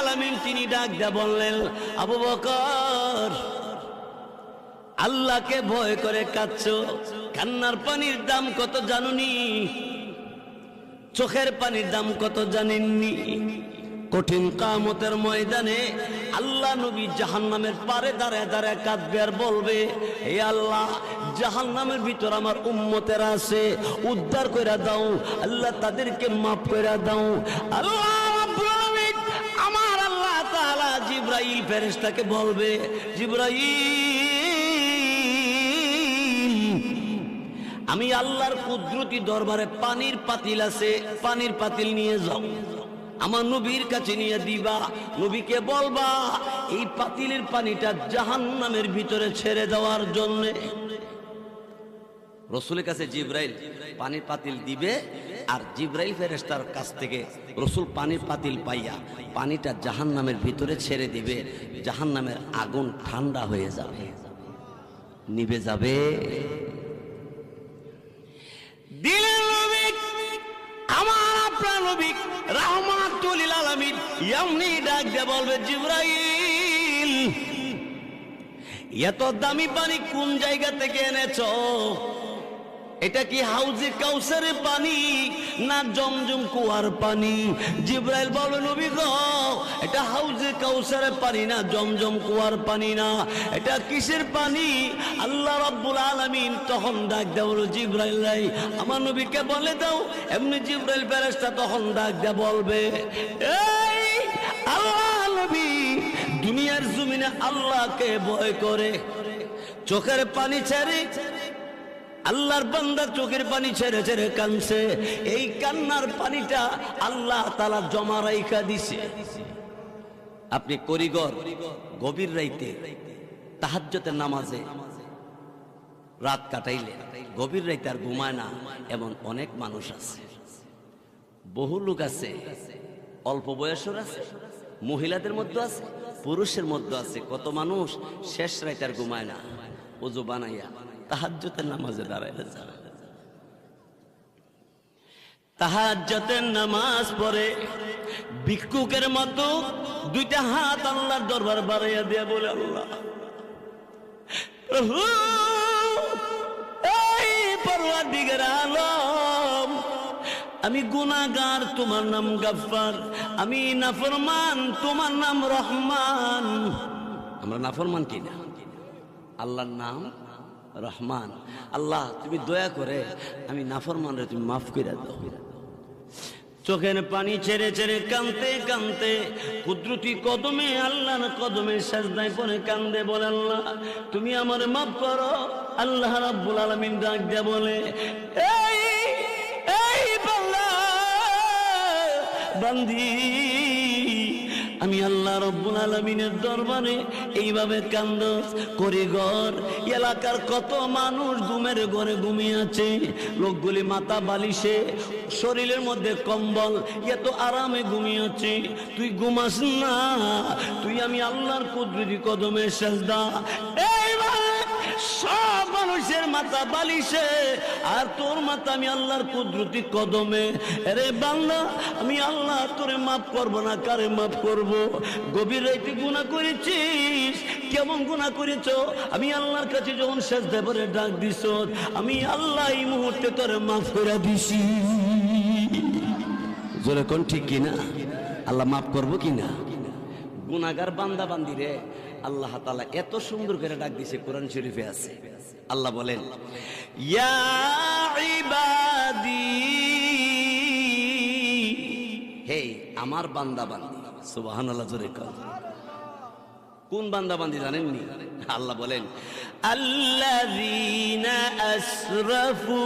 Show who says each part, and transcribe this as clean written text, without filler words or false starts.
Speaker 1: আলামিন তিনি ডাক দিয়ে বললেন, আবু বকর, আল্লাহকে ভয় করে কাঁদছো, কান্নার পানির দাম কত জানুনি? চোখের পানির দাম কত জানেননি? কঠিন কিয়ামতের ময়দানে আল্লাহ নবী জাহান্নামের পারে দাঁড়ায় দাঁড়ায় কাঁদবে আর বলবে, হে আল্লাহ, জাহান্নামের ভিতর আমার উম্মতেরা আছে, উদ্ধার কইরা দাও আল্লাহ, তাদেরকে মাফ কইরা দাও। আল্লাহ রাব্বুল আলামিন, আমার আল্লাহ তাআলা জিবরাইল ফেরেশতাকে বলবে, জিবরাইল, আমি আল্লাহর কুদরতি দরবারে পানির পাতিল আছে, পানির পাতিল নিয়ে যাও, আমার নবীর কাছে নিয়ে দিবা, নবীকে বলবা এই পাতিলের পানিটা জাহান্নামের ভিতরে ছেড়ে দেওয়ার জন্য। রসুলের কাছে জিবরাইল পানির পাতিল দিবে, আর জিবরাইল ফেরেশতার কাছ থেকে রসুল পানির পাতিল পাইয়া পানিটা জাহান্নামের ভিতরে ছেড়ে দিবে। জাহান্নামের আগুন ঠান্ডা হয়ে যাবে, নিভে যাবে। দিলের নবী, আমার আপনার নবী রাহমাতুল লিল আলামিন এমনি ডাক দিয়ে বলবে, জিবরাইল, এত দামি পানি কোন জায়গা থেকে এনেছো? এটা কি হাউজে কাউসারের পানি না জমজম কুয়ার পানি? জিবরাইল বলে, নবী গো, এটা হাউজে কাউসারের পানি না, জমজম কুয়ার পানি না, এটা কিসের পানি? আল্লাহ রাব্বুল আলামিন তখন ডাক দেয়, বলো জিবরাইল রে, আমার নবীকে বলে দাও। এমনি জিবরাইল ফেরেশতা তখন ডাক দেয় বলবে, এই আল্লাহ নবী দুনিয়ার জমিনে আল্লাহকে ভয় করে চোখের পানি ছেড়ে, আল্লাহর বান্দা চোখের পানি ছেড়ে ছেড়ে কাঁদছে, এই কান্নার পানিটা আল্লাহ তাআলা জমা রাইখা দিছে। আপনি করিগর গভীর রাইতে তাহাজ্জুদের নামাজে রাত কাটাইলে গভীর রাইতে আর ঘুমায় না, এমন অনেক মানুষ আছে, বহু লোক আছে, অল্প বয়সের আছে, মহিলাদের মধ্যে আছে, পুরুষের মধ্যে আছে। কত মানুষ শেষ রাইতে আর ঘুমায় না, ওযু বানাইয়া তাহাজ্জুদের নামাজে দাঁড়াইলে যায়, তাহাজ্জুদের নামাজ পড়ে ভিক্ষুকের মতো দুইটা হাত আল্লাহর দরবার বাড়াইয়া দিয়ে বলে, আল্লাহ প্রভু, এই পরওয়ারদিগার আলম, আমি গুনাহগার, তোমার নাম গফফার, আমি নাফরমান, তোমার নাম রহমান। আমরা নাফরমান কিনা? আল্লাহর নাম রহমান। আল্লাহ তুমি দয়া করে আমি নাফরমান রে তুমি মাফ করে দাও। চোখের পানি ছেড়ে ছেড়ে কাঁদতে কাঁদতে কুদরতি কদমে, আল্লাহর কদমে সাজদায় পড়ে কান্দে, বলে আল্লাহ তুমি আমার মাফ করো। আল্লাহ রাব্বুল আলামিন ডাক দিয়ে বলে, এই এই বান্দা বান্দি, আমি আল্লাহ রাব্বুল আলামিনের দরবারে এইভাবে কান্দস করে ঘর এলাকার কত মানুষ ঘুমের ঘরে ঘুমিয়ে আছে, লোকগুলি মাথা বালিশে, শরীরের মধ্যে কম্বল, এত আরামে ঘুমিয়ে আছে, তুই ঘুমাস না, তুই আমি আল্লাহর কুদরতি কদমে সাজদা। এইবার সব মানুষের মাথা বালিশে, আর তোর মাথা আমি আল্লাহর কুদরতি কদমে। আরে বান্দা, আমি আল্লাহ তোরে মাফ করবো না, কারে মাফ করব? গভীর রাতে গুনাহ করেছিস, কেমন গুনাহ করেছ? আমি আল্লাহর কাছে যখন সেজদা করে ডাক দিছ, আমি আল্লাহ এই মুহূর্তে তোরে মাফ করে দিছি। জোরে কোন ঠিক কিনা? আল্লাহ মাফ করবো কিনা? গুনাহগার বান্দা বান্দিরে আল্লাহ তাআলা এত সুন্দর করে ডাক দিছে, কোরআন শরীফে আছে। আল্লাহ বলেন, ইয়া ইবাদি, হে আমার বান্দা বান্দি। সুবহানাল্লাহ, জোরে কোন। কোন বান্দা বান্দি জানেননি? আল্লাহ বলেন, আল্লাযীনা আসরাফু